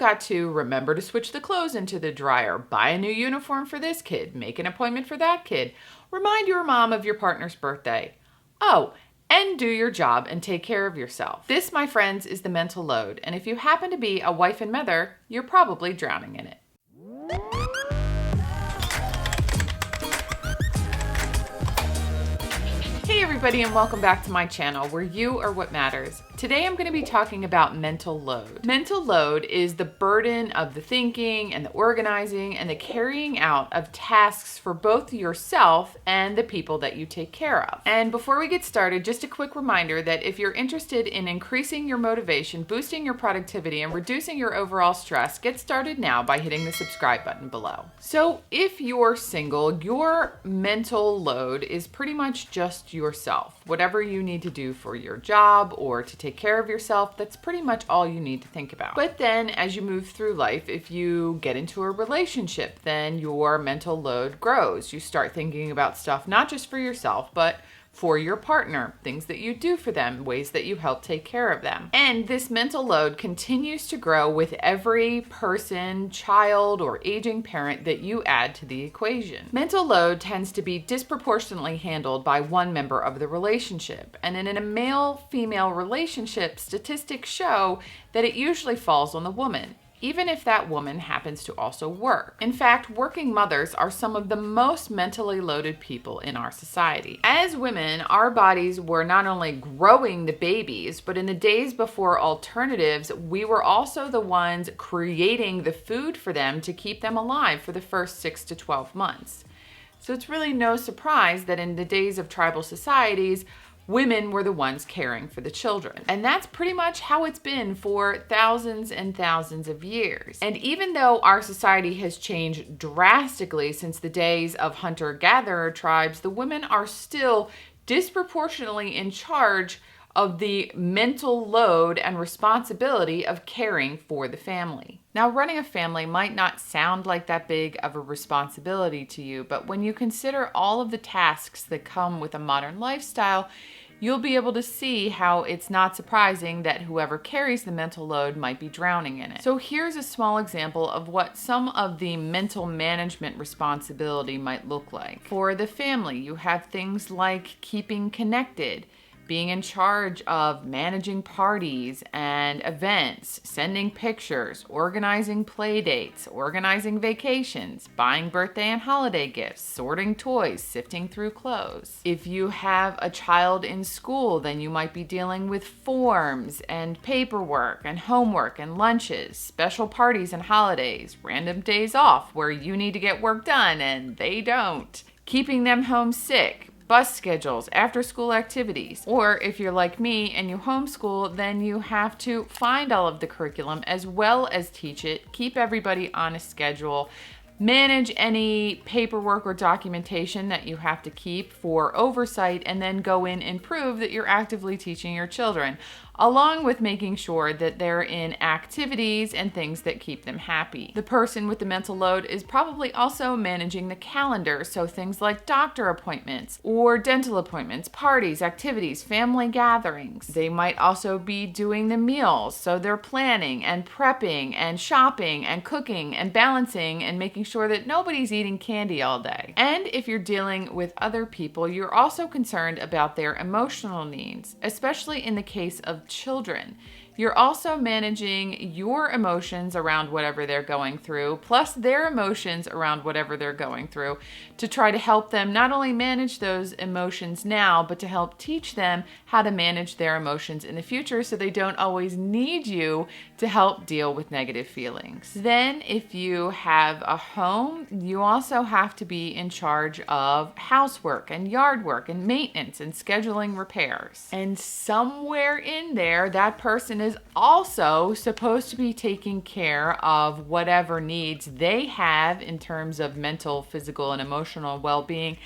got to remember to switch the clothes into the dryer, buy a new uniform for this kid, make an appointment for that kid, remind your mom of your partner's birthday. Oh, and do your job and take care of yourself. This, my friends, is the mental load. And if you happen to be a wife and mother, you're probably drowning in it. Hey everybody, and welcome back to my channel where you are what matters. Today I'm going to be talking about mental load. Mental load is the burden of the thinking and the organizing and the carrying out of tasks for both yourself and the people that you take care of. And before we get started, just a quick reminder that if you're interested in increasing your motivation, boosting your productivity, and reducing your overall stress, get started now by hitting the subscribe button below. So if you're single, your mental load is pretty much just yourself. Whatever you need to do for your job or to take care of yourself, that's pretty much all you need to think about. But then as you move through life, if you get into a relationship, then your mental load grows. You start thinking about stuff not just for yourself, but for your partner, things that you do for them, ways that you help take care of them. And this mental load continues to grow with every person, child, or aging parent that you add to the equation. Mental load tends to be disproportionately handled by one member of the relationship. And in a male-female relationship, statistics show that it usually falls on the woman, even if that woman happens to also work. In fact, working mothers are some of the most mentally loaded people in our society. As women, our bodies were not only growing the babies, but in the days before alternatives, we were also the ones creating the food for them to keep them alive for the first 6 to 12 months. So it's really no surprise that in the days of tribal societies, women were the ones caring for the children. And that's pretty much how it's been for thousands and thousands of years. And even though our society has changed drastically since the days of hunter-gatherer tribes, the women are still disproportionately in charge of the mental load and responsibility of caring for the family. Now, running a family might not sound like that big of a responsibility to you, but when you consider all of the tasks that come with a modern lifestyle, you'll be able to see how it's not surprising that whoever carries the mental load might be drowning in it. So here's a small example of what some of the mental management responsibility might look like. For the family, you have things like keeping connected, being in charge of managing parties and events, sending pictures, organizing play dates, organizing vacations, buying birthday and holiday gifts, sorting toys, sifting through clothes. If you have a child in school, then you might be dealing with forms and paperwork and homework and lunches, special parties and holidays, random days off where you need to get work done and they don't, keeping them homesick, bus schedules, after-school activities. Or if you're like me and you homeschool, then you have to find all of the curriculum as well as teach it, keep everybody on a schedule, manage any paperwork or documentation that you have to keep for oversight, and then go in and prove that you're actively teaching your children, along with making sure that they're in activities and things that keep them happy. The person with the mental load is probably also managing the calendar, so things like doctor appointments or dental appointments, parties, activities, family gatherings. They might also be doing the meals, so they're planning and prepping and shopping and cooking and balancing and making sure that nobody's eating candy all day. And if you're dealing with other people, you're also concerned about their emotional needs, especially in the case of children. You're also managing your emotions around whatever they're going through, plus their emotions around whatever they're going through, to try to help them not only manage those emotions now, but to help teach them how to manage their emotions in the future so they don't always need you to help deal with negative feelings. Then, if you have a home, you also have to be in charge of housework and yard work and maintenance and scheduling repairs. And somewhere in there, that person is also supposed to be taking care of whatever needs they have in terms of mental, physical, and emotional well-being,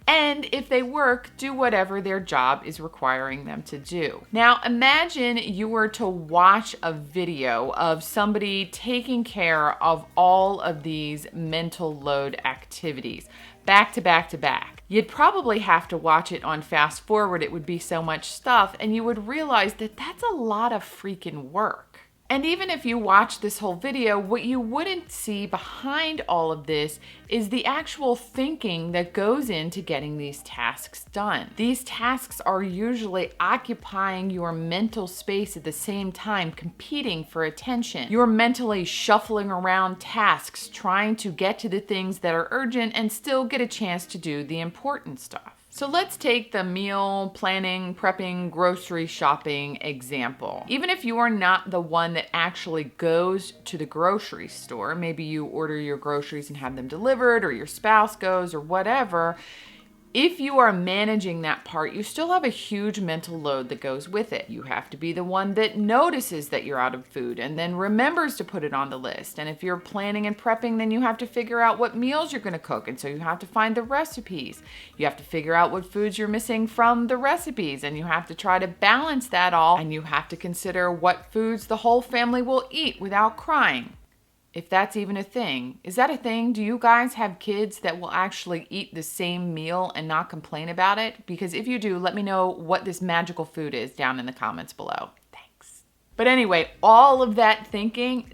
and if they work, do whatever their job is requiring them to do. Now, imagine you were to watch a video of somebody taking care of all of these mental load activities back to back to back. You'd probably have to watch it on fast forward. It would be so much stuff, and you would realize that that's a lot of freaking work. And even if you watch this whole video, what you wouldn't see behind all of this is the actual thinking that goes into getting these tasks done. These tasks are usually occupying your mental space at the same time, competing for attention. You're mentally shuffling around tasks, trying to get to the things that are urgent and still get a chance to do the important stuff. So let's take the meal planning, prepping, grocery shopping example. Even if you are not the one that actually goes to the grocery store, maybe you order your groceries and have them delivered, or your spouse goes, or whatever. If you are managing that part, you still have a huge mental load that goes with it. You have to be the one that notices that you're out of food and then remembers to put it on the list. And if you're planning and prepping, then you have to figure out what meals you're going to cook. And so you have to find the recipes. You have to figure out what foods you're missing from the recipes. And you have to try to balance that all. And you have to consider what foods the whole family will eat without crying. If that's even a thing. Is that a thing? Do you guys have kids that will actually eat the same meal and not complain about it? Because if you do, let me know what this magical food is down in the comments below. Thanks. But anyway, all of that thinking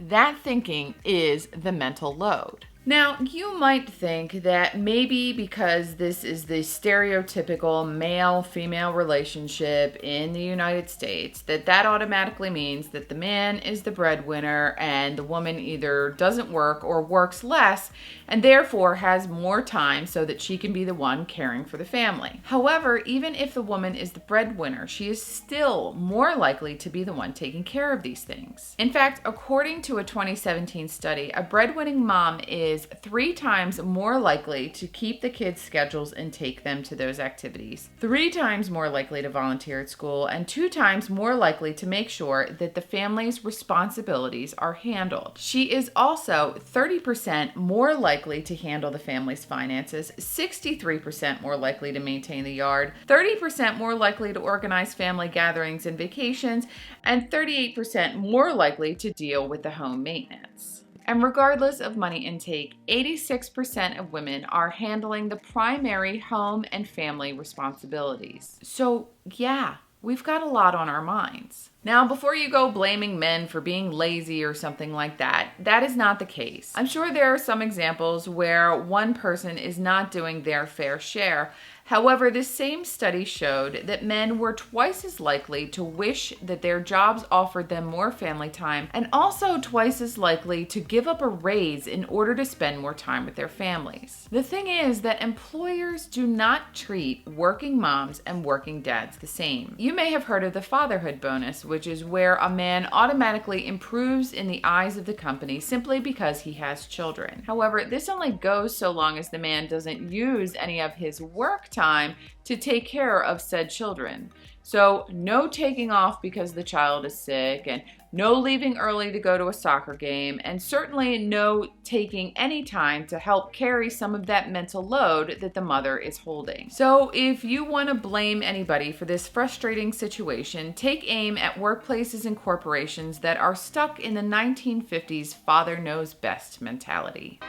is the mental load. Now, you might think that maybe because this is the stereotypical male-female relationship in the United States, that automatically means that the man is the breadwinner and the woman either doesn't work or works less and therefore has more time so that she can be the one caring for the family. However, even if the woman is the breadwinner, she is still more likely to be the one taking care of these things. In fact, according to a 2017 study, a breadwinning mom is 3 times more likely to keep the kids' schedules and take them to those activities, 3 times more likely to volunteer at school, and 2 times more likely to make sure that the family's responsibilities are handled. She is also 30% more likely to handle the family's finances, 63% more likely to maintain the yard, 30% more likely to organize family gatherings and vacations, and 38% more likely to deal with the home maintenance. And regardless of money intake, 86% of women are handling the primary home and family responsibilities. So yeah, we've got a lot on our minds. Now, before you go blaming men for being lazy or something like that, that is not the case. I'm sure there are some examples where one person is not doing their fair share. However, this same study showed that men were twice as likely to wish that their jobs offered them more family time and also twice as likely to give up a raise in order to spend more time with their families. The thing is that employers do not treat working moms and working dads the same. You may have heard of the fatherhood bonus, which is where a man automatically improves in the eyes of the company simply because he has children. However, this only goes so long as the man doesn't use any of his work time to take care of said children. So no taking off because the child is sick, and no leaving early to go to a soccer game, and certainly no taking any time to help carry some of that mental load that the mother is holding. So if you want to blame anybody for this frustrating situation, take aim at workplaces and corporations that are stuck in the 1950s father knows best mentality.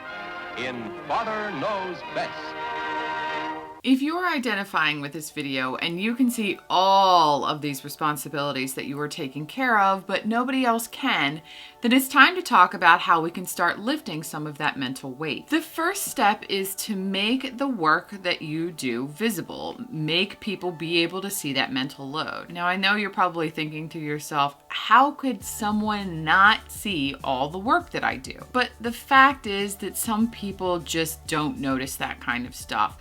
In Father Knows Best. If you're identifying with this video and you can see all of these responsibilities that you are taking care of, but nobody else can, then it's time to talk about how we can start lifting some of that mental weight. The first step is to make the work that you do visible. Make people be able to see that mental load. Now, I know you're probably thinking to yourself, how could someone not see all the work that I do? But the fact is that some people just don't notice that kind of stuff.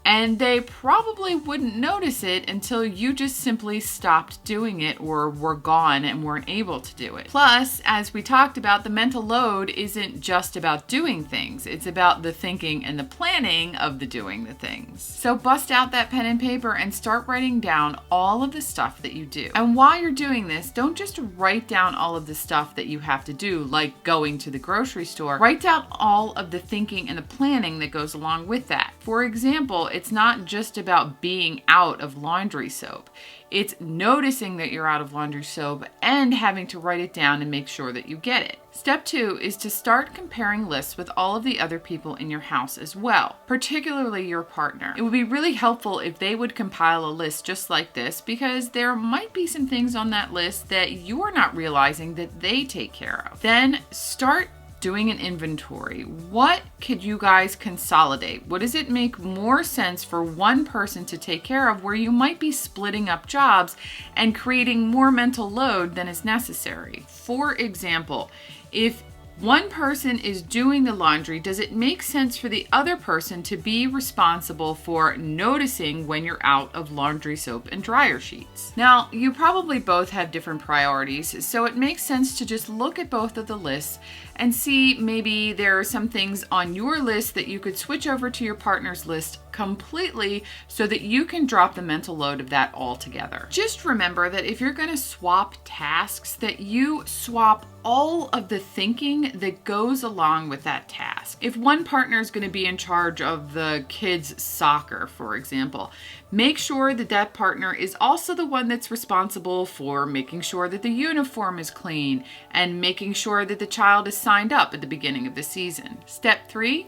And they probably wouldn't notice it until you just simply stopped doing it or were gone and weren't able to do it. Plus, as we talked about, the mental load isn't just about doing things. It's about the thinking and the planning of the doing the things. So bust out that pen and paper and start writing down all of the stuff that you do. And while you're doing this, don't just write down all of the stuff that you have to do, like going to the grocery store. Write down all of the thinking and the planning that goes along with that. For example, it's not just about being out of laundry soap. It's noticing that you're out of laundry soap and having to write it down and make sure that you get it. Step 2 is to start comparing lists with all of the other people in your house as well, particularly your partner. It would be really helpful if they would compile a list just like this, because there might be some things on that list that you're not realizing that they take care of. Then start doing an inventory. What could you guys consolidate? What does it make more sense for one person to take care of, where you might be splitting up jobs and creating more mental load than is necessary? For example, if one person is doing the laundry, does it make sense for the other person to be responsible for noticing when you're out of laundry soap and dryer sheets? Now, you probably both have different priorities, so it makes sense to just look at both of the lists and see maybe there are some things on your list that you could switch over to your partner's list completely so that you can drop the mental load of that altogether. Just remember that if you're going to swap tasks, that you swap all of the thinking that goes along with that task. If one partner is going to be in charge of the kids' soccer, for example, make sure that that partner is also the one that's responsible for making sure that the uniform is clean and making sure that the child is signed up at the beginning of the season. Step 3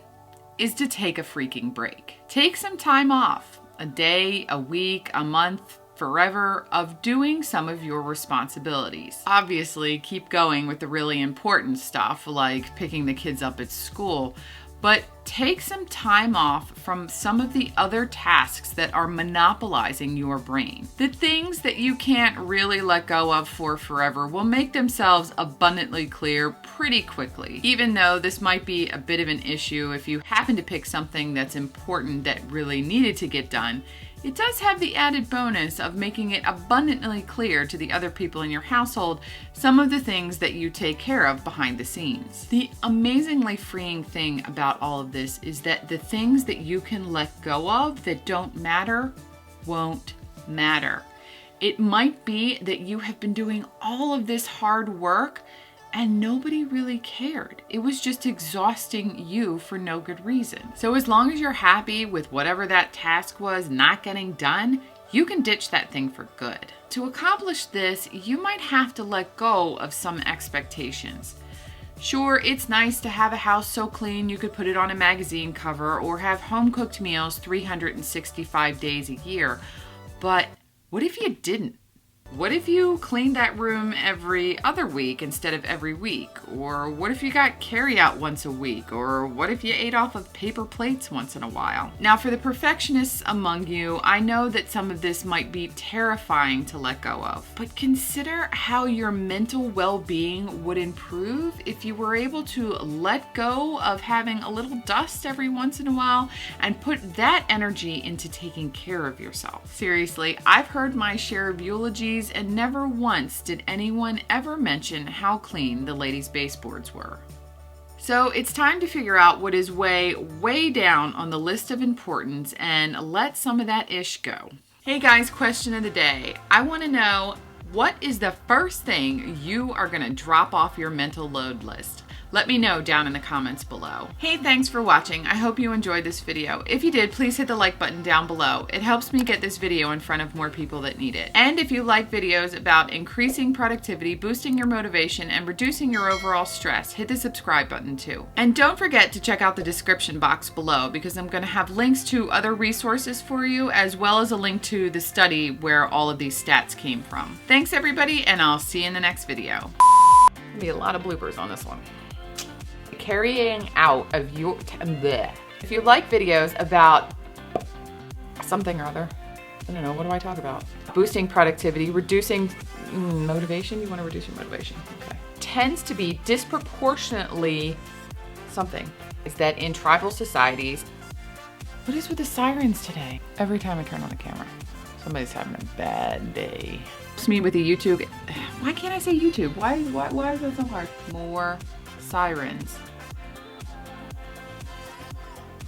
is to take a freaking break. Take some time off, a day, a week, a month, forever, of doing some of your responsibilities. Obviously, keep going with the really important stuff like picking the kids up at school, but take some time off from some of the other tasks that are monopolizing your brain. The things that you can't really let go of for forever will make themselves abundantly clear pretty quickly. Even though this might be a bit of an issue if you happen to pick something that's important that really needed to get done, it does have the added bonus of making it abundantly clear to the other people in your household some of the things that you take care of behind the scenes. The amazingly freeing thing about all of this is that the things that you can let go of that don't matter won't matter. It might be that you have been doing all of this hard work and nobody really cared. It was just exhausting you for no good reason. So as long as you're happy with whatever that task was not getting done, you can ditch that thing for good. To accomplish this, you might have to let go of some expectations. Sure, it's nice to have a house so clean you could put it on a magazine cover or have home-cooked meals 365 days a year, but what if you didn't? What if you cleaned that room every other week instead of every week? Or what if you got carry-out once a week? Or what if you ate off of paper plates once in a while? Now, for the perfectionists among you, I know that some of this might be terrifying to let go of, but consider how your mental well-being would improve if you were able to let go of having a little dust every once in a while and put that energy into taking care of yourself. Seriously, I've heard my share of eulogies, and never once did anyone ever mention how clean the ladies' baseboards were. So it's time to figure out what is way, way down on the list of importance and let some of that ish go. Hey guys, question of the day. I want to know, what is the first thing you are going to drop off your mental load list? Let me know down in the comments below. Hey, thanks for watching. I hope you enjoyed this video. If you did, please hit the like button down below. It helps me get this video in front of more people that need it. And if you like videos about increasing productivity, boosting your motivation, and reducing your overall stress, hit the subscribe button too. And don't forget to check out the description box below, because I'm going to have links to other resources for you, as well as a link to the study where all of these stats came from. Thanks everybody, and I'll see you in the next video. There'll be a lot of bloopers on this one. Carrying out of your bleh. If you like videos about something or other, I don't know, what do I talk about? Boosting productivity, reducing motivation. You want to reduce your motivation, okay. Tends to be disproportionately something. Is that in tribal societies, what is with the sirens today? Every time I turn on the camera, somebody's having a bad day. It's me with the YouTube. Why can't I say YouTube? Why is that so hard? More sirens.